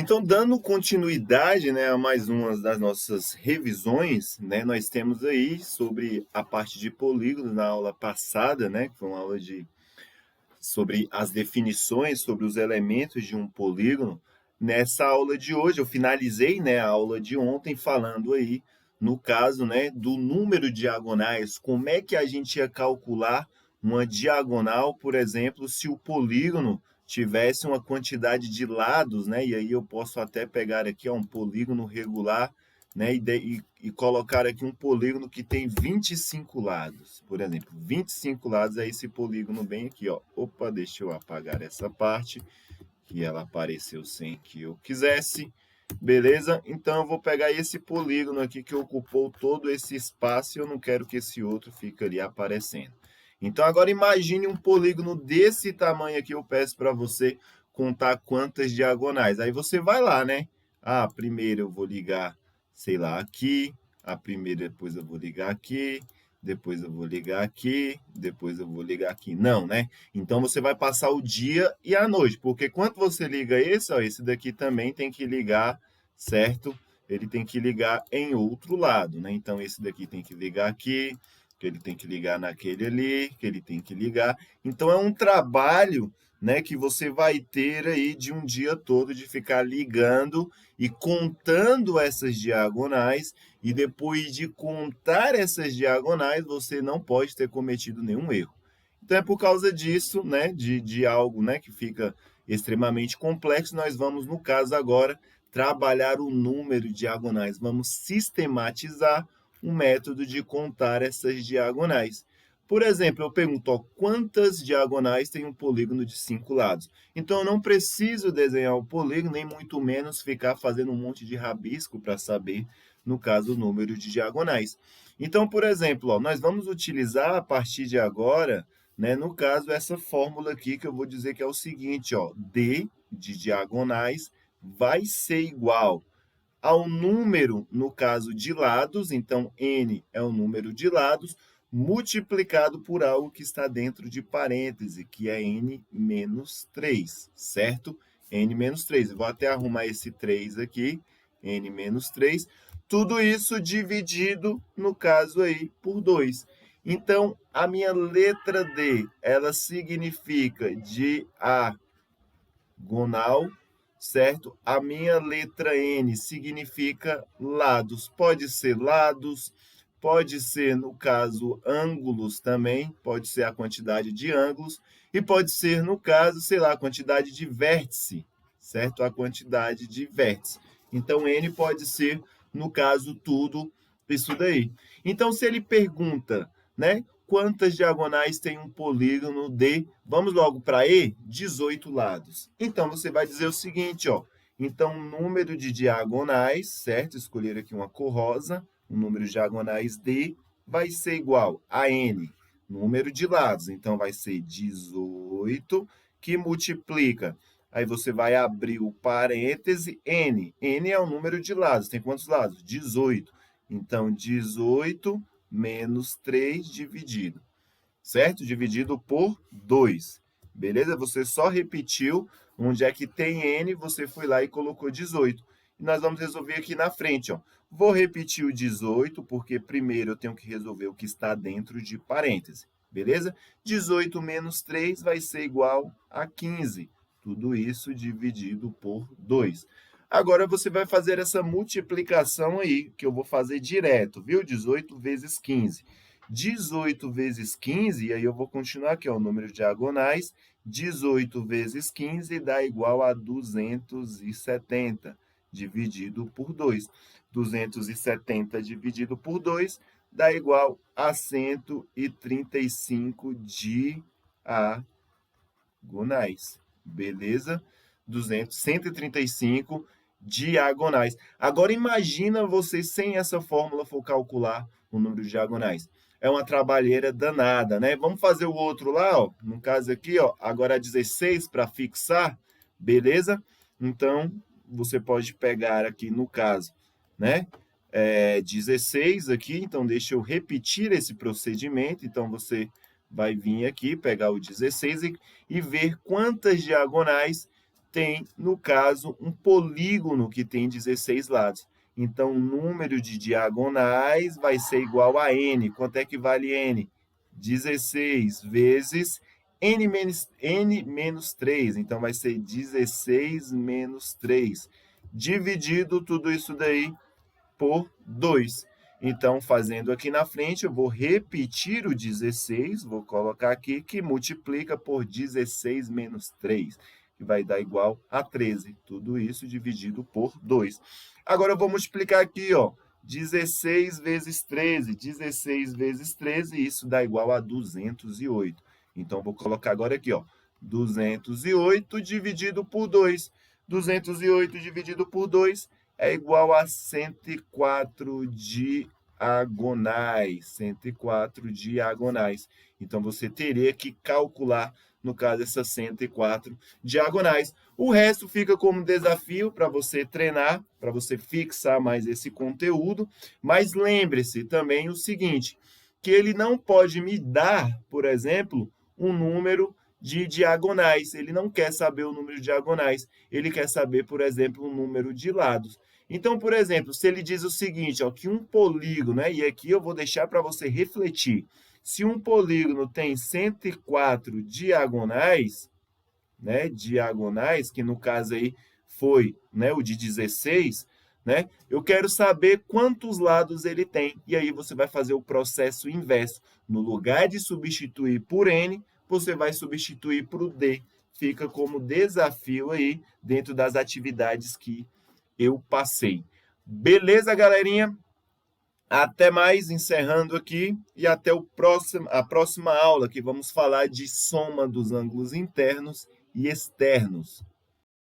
Então, dando continuidade, né, a mais uma das nossas revisões, né, nós temos aí sobre a parte de polígonos na aula passada, né, que foi uma aula sobre as definições, sobre os elementos de um polígono. Nessa aula de hoje, eu finalizei, né, a aula de ontem falando aí, no caso, né, do número de diagonais, como é que a gente ia calcular uma diagonal, por exemplo, se o polígono tivesse uma quantidade de lados, né, e aí eu posso até pegar aqui ó, um polígono regular, né, e colocar aqui um polígono que tem 25 lados, por exemplo. 25 lados é esse polígono bem aqui, ó. Opa, deixa eu apagar essa parte, que ela apareceu sem que eu quisesse. Beleza? Então, eu vou pegar esse polígono aqui que ocupou todo esse espaço e eu não quero que esse outro fique ali aparecendo. Então, agora imagine um polígono desse tamanho aqui, eu peço para você contar quantas diagonais. Aí você vai lá, né? Ah, primeiro eu vou ligar, sei lá, aqui. A primeira, depois eu vou ligar aqui. Depois eu vou ligar aqui. Depois eu vou ligar aqui. Não, né? Então, você vai passar o dia e a noite. Porque quando você liga esse, ó, esse daqui também tem que ligar, certo? Ele tem que ligar em outro lado, né? Então, esse daqui tem que ligar aqui, que ele tem que ligar naquele ali, que ele tem que ligar. Então, é um trabalho, né, que você vai ter aí de um dia todo de ficar ligando e contando essas diagonais, e depois de contar essas diagonais, você não pode ter cometido nenhum erro. Então, é por causa disso, né, de algo, né, que fica extremamente complexo, nós vamos, no caso agora, trabalhar o número de diagonais. Vamos sistematizar um método de contar essas diagonais. Por exemplo, eu pergunto, ó, quantas diagonais tem um polígono de 5 lados? Então, eu não preciso desenhar o polígono, nem muito menos ficar fazendo um monte de rabisco para saber, no caso, o número de diagonais. Então, por exemplo, ó, nós vamos utilizar a partir de agora, né, no caso, essa fórmula aqui que eu vou dizer que é o seguinte, ó, D de diagonais vai ser igual ao número, no caso, de lados, então n é o número de lados, multiplicado por algo que está dentro de parêntese, que é n menos 3, certo? N menos 3. Eu vou até arrumar esse 3 aqui, n menos 3. Tudo isso dividido, no caso aí, por 2. Então, a minha letra D, ela significa diagonal, certo? A minha letra N significa lados. Pode ser lados, pode ser, no caso, ângulos também, pode ser a quantidade de ângulos, e pode ser, no caso, sei lá, a quantidade de vértice, certo? A quantidade de vértice. Então, N pode ser, no caso, tudo isso daí. Então, se ele pergunta, né, quantas diagonais tem um polígono de, vamos logo para E, 18 lados. Então, você vai dizer o seguinte, ó, então, o número de diagonais, certo? Escolher aqui uma cor rosa, o número de diagonais D vai ser igual a N, número de lados. Então, vai ser 18, que multiplica. Aí, você vai abrir o parêntese N. N é o número de lados. Tem quantos lados? 18. Então, 18 menos 3 dividido, certo? Dividido por 2. Beleza? Você só repetiu onde é que tem N, você foi lá e colocou 18. E nós vamos resolver aqui na frente, ó. Vou repetir o 18, porque primeiro eu tenho que resolver o que está dentro de parêntese. Beleza? 18 menos 3 vai ser igual a 15. Tudo isso dividido por 2. Agora, você vai fazer essa multiplicação aí, que eu vou fazer direto, viu? 18 vezes 15. 18 vezes 15, e aí eu vou continuar aqui, ó, o número de diagonais. 18 vezes 15 dá igual a 270, dividido por 2. 270 dividido por 2 dá igual a 135 diagonais. Beleza? 135 diagonais. Agora, imagina você, sem essa fórmula, for calcular o número de diagonais. É uma trabalheira danada, né? Vamos fazer o outro lá, ó. No caso aqui, ó, agora 16 para fixar, beleza? Então, você pode pegar aqui, no caso, né? 16 aqui, então deixa eu repetir esse procedimento. Então, você vai vir aqui, pegar o 16 e ver quantas diagonais tem, no caso, um polígono que tem 16 lados. Então, o número de diagonais vai ser igual a n. Quanto é que vale n? 16 vezes n menos 3. Então, vai ser 16 menos 3. Dividido tudo isso daí por 2. Então, fazendo aqui na frente, eu vou repetir o 16, vou colocar aqui, que multiplica por 16 menos 3, que vai dar igual a 13. Tudo isso dividido por 2. Agora, eu vou multiplicar aqui, ó, 16 vezes 13. 16 vezes 13, isso dá igual a 208. Então, vou colocar agora aqui, ó, 208 dividido por 2. 208 dividido por 2 é igual a 104 diagonais. 104 diagonais. Então, você teria que calcular, no caso, essas 104 diagonais. O resto fica como desafio para você treinar, para você fixar mais esse conteúdo. Mas lembre-se também o seguinte, que ele não pode me dar, por exemplo, um número de diagonais. Ele não quer saber o número de diagonais. Ele quer saber, por exemplo, o número de lados. Então, por exemplo, se ele diz o seguinte, ó, que um polígono, né, e aqui eu vou deixar para você refletir, se um polígono tem 104 diagonais, né, diagonais, que no caso aí foi, né, o de 16, né, eu quero saber quantos lados ele tem. E aí você vai fazer o processo inverso. No lugar de substituir por n, você vai substituir por d. Fica como desafio aí dentro das atividades que eu passei. Beleza, galerinha? Até mais, encerrando aqui, e até a próxima aula, que vamos falar de soma dos ângulos internos e externos.